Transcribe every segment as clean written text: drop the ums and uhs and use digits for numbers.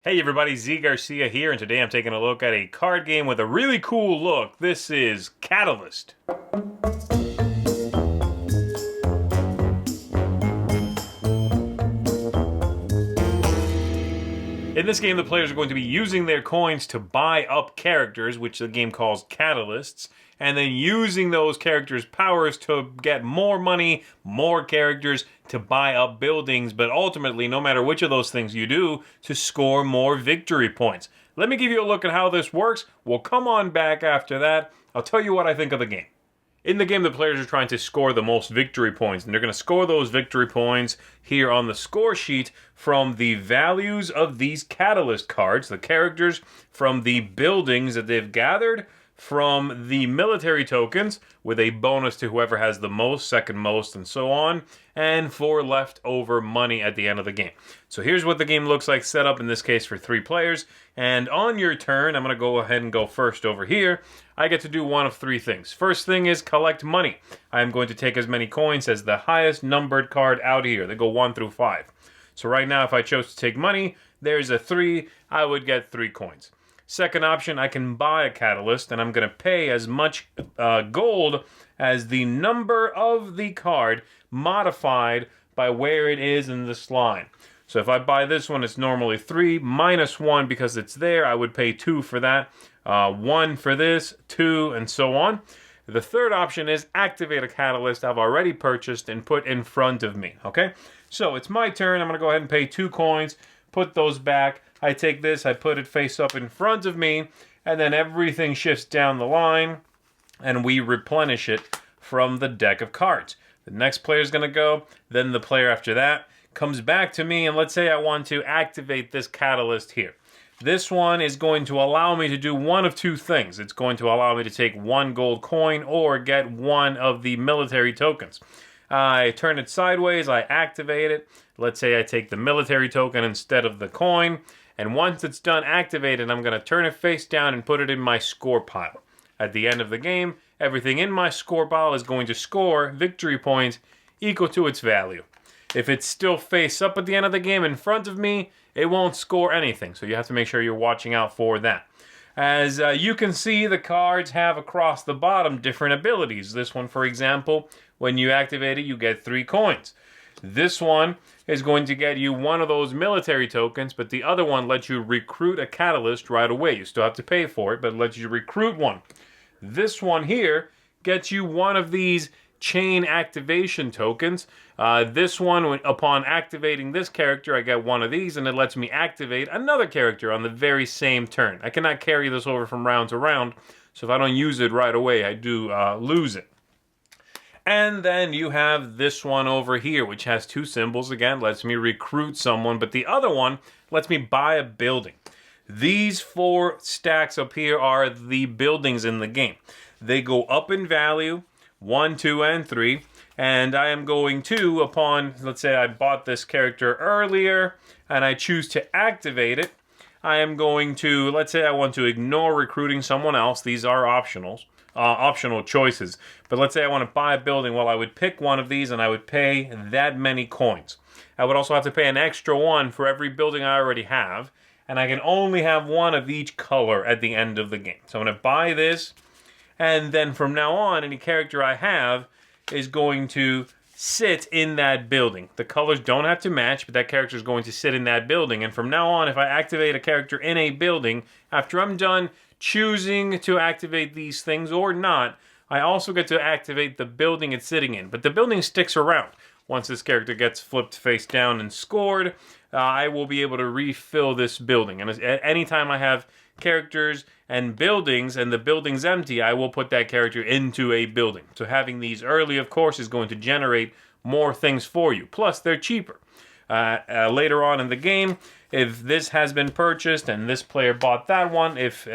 Hey everybody, Zee Garcia here, and today I'm taking a look at a card game with a really cool look. This is Catalyst. In this game, the players are going to be using their coins to buy up characters, which the game calls catalysts, and then using those characters' powers to get more money, more characters, to buy up buildings, but ultimately, no matter which of those things you do, to score more victory points. Let me give you a look at how this works. We'll come on back after that. I'll tell you what I think of the game. In the game, the players are trying to score the most victory points, and they're going to score those victory points here on the score sheet from the values of these catalyst cards, the characters from the buildings that they've gathered, from the military tokens, with a bonus to whoever has the most, second most, and so on, and for leftover money at the end of the game. So here's what the game looks like set up, in this case for 3 players. And on your turn, I'm going to go ahead and go first over here. I get to do one of 3 things. First thing is collect money. I am going to take as many coins as the highest numbered card out here. They go 1 through 5. So right now, if I chose to take money, there's a 3. I would get 3 coins. Second option, I can buy a catalyst, and I'm going to pay as much gold as the number of the card modified by where it is in this line. So if I buy this one, it's normally 3 minus 1 because it's there. I would pay 2 for that, 1 for this, 2, and so on. The third option is activate a catalyst I've already purchased and put in front of me, okay? So it's my turn. I'm going to go ahead and pay 2 coins, put those back. I take this, I put it face up in front of me, and then everything shifts down the line, and we replenish it from the deck of cards. The next player is going to go, then the player after that comes back to me, and let's say I want to activate this catalyst here. This one is going to allow me to do one of 2 things. It's going to allow me to take 1 gold coin or get 1 of the military tokens. I turn it sideways, I activate it. Let's say I take the military token instead of the coin. And once it's done activated, I'm going to turn it face down and put it in my score pile. At the end of the game, everything in my score pile is going to score victory points equal to its value. If it's still face up at the end of the game in front of me, it won't score anything. So you have to make sure you're watching out for that. As you can see, the cards have across the bottom different abilities. This one, for example, when you activate it, you get 3 coins. This one is going to get you 1 of those military tokens, but the other one lets you recruit a catalyst right away. You still have to pay for it, but it lets you recruit one. This one here gets you 1 of these chain activation tokens. This one, upon activating this character, I get 1 of these, and it lets me activate another character on the very same turn. I cannot carry this over from round to round, so if I don't use it right away, I do lose it. And then you have this one over here, which has 2 symbols. Again, lets me recruit someone, but the other one lets me buy a building. These 4 stacks up here are the buildings in the game. They go up in value, 1, 2, and 3. And I am going to, upon, let's say I bought this character earlier, and I choose to activate it, I am going to, let's say I want to ignore recruiting someone else. These are optional choices. But let's say I want to buy a building. Well, I would pick one of these and I would pay that many coins. I would also have to pay an extra 1 for every building I already have. And I can only have 1 of each color at the end of the game. So I'm going to buy this. And then from now on, any character I have is going to sit in that building. The colors don't have to match, but that character is going to sit in that building. And from now on, if I activate a character in a building, after I'm done choosing to activate these things or not, I also get to activate the building it's sitting in. But the building sticks around. Once this character gets flipped face down and scored, I will be able to refill this building. And at any time I have characters and buildings and the building's empty, I will put that character into a building. So having these early, of course, is going to generate more things for you. Plus, they're cheaper. Later on in the game, if this has been purchased and this player bought that one, if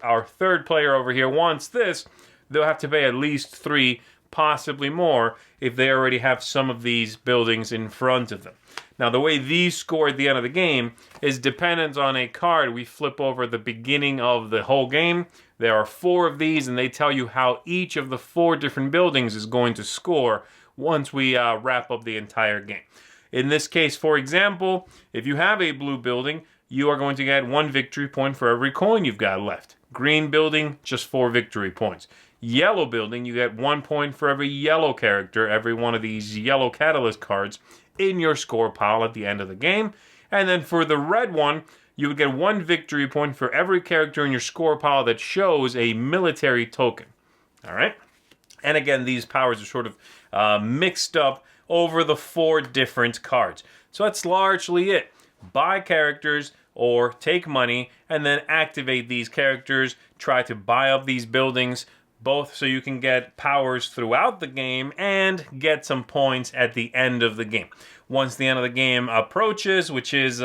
our third player over here wants this, they'll have to pay at least 3, possibly more, if they already have some of these buildings in front of them. Now, the way these score at the end of the game is dependent on a card we flip over at the beginning of the whole game. There are 4 of these, and they tell you how each of the 4 different buildings is going to score once we wrap up the entire game. In this case, for example, if you have a blue building, you are going to get 1 victory point for every coin you've got left. Green building, just 4 victory points. Yellow building, you get 1 point for every yellow character, every one of these yellow catalyst cards in your score pile at the end of the game. And then for the red one, you would get 1 victory point for every character in your score pile that shows a military token. All right? And again, these powers are sort of mixed up over the 4 different cards. So that's largely it. Buy characters or take money and then activate these characters. Try to buy up these buildings, both so you can get powers throughout the game and get some points at the end of the game. Once the end of the game approaches, which is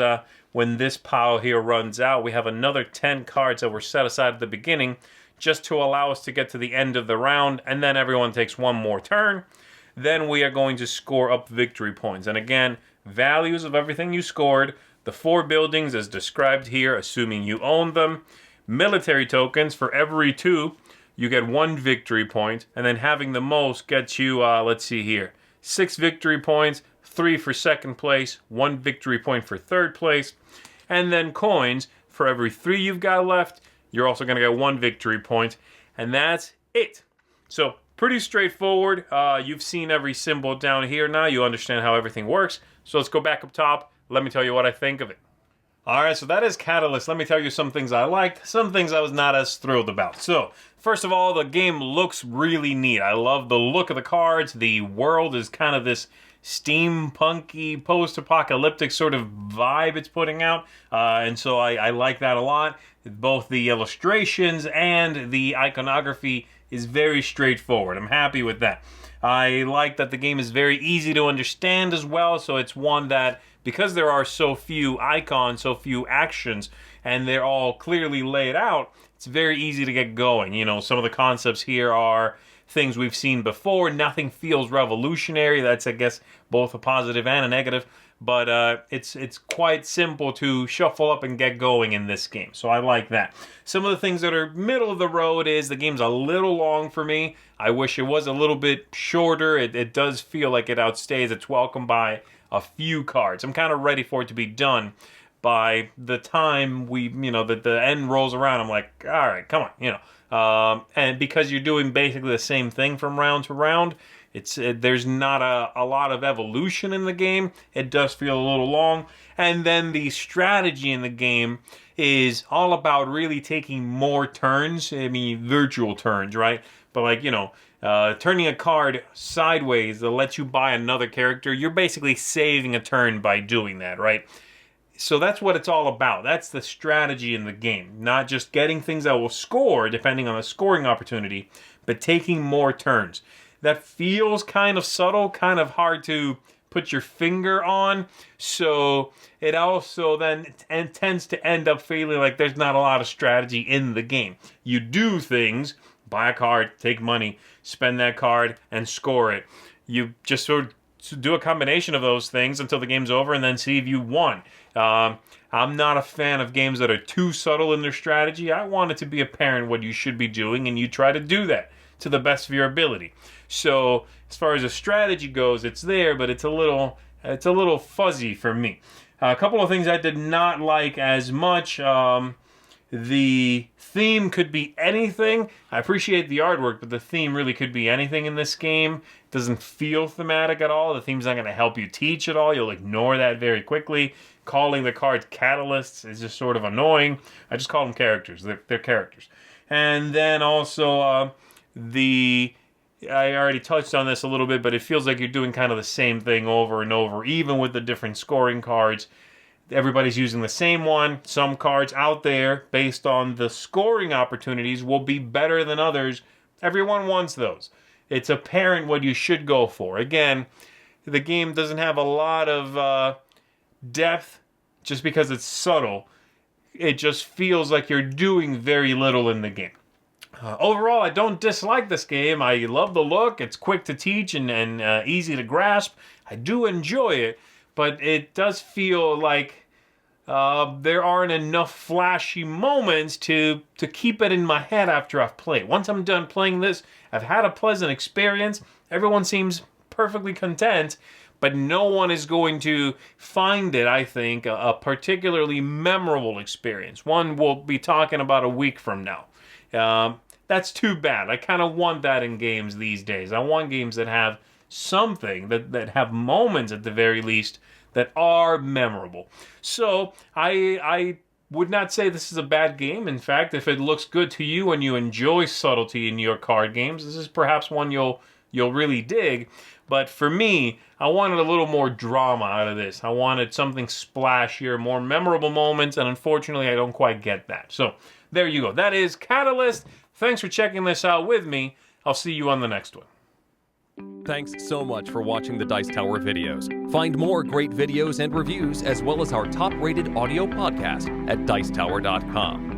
when this pile here runs out, we have another 10 cards that were set aside at the beginning just to allow us to get to the end of the round, and then everyone takes 1 more turn. Then we are going to score up victory points. And again, values of everything you scored, the 4 buildings as described here, assuming you own them. Military tokens, for every 2, you get 1 victory point, and then having the most gets you, let's see here, 6 victory points, 3 for second place, 1 victory point for third place, and then coins, for every 3 you've got left, you're also going to get 1 victory point, and that's it. So, pretty straightforward. You've seen every symbol down here now. You understand how everything works. So let's go back up top. Let me tell you what I think of it. Alright, so that is Catalyst. Let me tell you some things I liked, some things I was not as thrilled about. So, first of all, the game looks really neat. I love the look of the cards. The world is kind of this steampunky, post-apocalyptic sort of vibe it's putting out. And so I like that a lot. Both the illustrations and the iconography is very straightforward. I'm happy with that. I like that the game is very easy to understand as well, so it's one that, because there are so few icons, so few actions, and they're all clearly laid out, it's very easy to get going. You know, some of the concepts here are things we've seen before. Nothing feels revolutionary. That's, I guess, both a positive and a negative. But it's quite simple to shuffle up and get going in this game. So I like that. Some of the things that are middle of the road is the game's a little long for me. I wish it was a little bit shorter. It does feel like it outstays its welcome by a few cards. I'm kind of ready for it to be done. By the time that the end rolls around, I'm like, all right, come on, and because you're doing basically the same thing from round to round, there's not a lot of evolution in the game. It does feel a little long. And then the strategy in the game is all about really taking more turns. I mean, virtual turns, right? But turning a card sideways that lets you buy another character, you're basically saving a turn by doing that, right? So that's what it's all about. That's the strategy in the game. Not just getting things that will score, depending on the scoring opportunity, but taking more turns. That feels kind of subtle, kind of hard to put your finger on. So it also then tends to end up feeling like there's not a lot of strategy in the game. You do things, buy a card, take money, spend that card, and score it. You just sort of do a combination of those things until the game's over and then see if you won. I'm not a fan of games that are too subtle in their strategy. I want it to be apparent what you should be doing, and you try to do that to the best of your ability. So as far as the strategy goes, it's there, but it's a little fuzzy for me. A couple of things I did not like as much. The theme could be anything. I appreciate the artwork, but the theme really could be anything in this game. It doesn't feel thematic at all. The theme's not going to help you teach at all. You'll ignore that very quickly. Calling the cards catalysts is just sort of annoying. I just call them characters. They're characters. And then also I already touched on this a little bit, but it feels like you're doing kind of the same thing over and over, even with the different scoring cards. Everybody's using the same one. Some cards out there, based on the scoring opportunities, will be better than others. Everyone wants those. It's apparent what you should go for. Again, the game doesn't have a lot of depth just because it's subtle. It just feels like you're doing very little in the game. Overall, I don't dislike this game. I love the look. It's quick to teach and easy to grasp. I do enjoy it, but it does feel like there aren't enough flashy moments to keep it in my head after I've played. Once I'm done playing this, I've had a pleasant experience. Everyone seems perfectly content, but no one is going to find it, I think, a particularly memorable experience. One we'll be talking about a week from now. That's too bad. I kind of want that in games these days. I want games that have something, that have moments at the very least, that are memorable. So I would not say this is a bad game. In fact, if it looks good to you and you enjoy subtlety in your card games, this is perhaps one you'll really dig. But for me, I wanted a little more drama out of this. I wanted something splashier, more memorable moments, and unfortunately I don't quite get that. So there you go. That is Catalyst. Thanks for checking this out with me. I'll see you on the next one. Thanks so much for watching the Dice Tower videos. Find more great videos and reviews, as well as our top-rated audio podcast at Dicetower.com.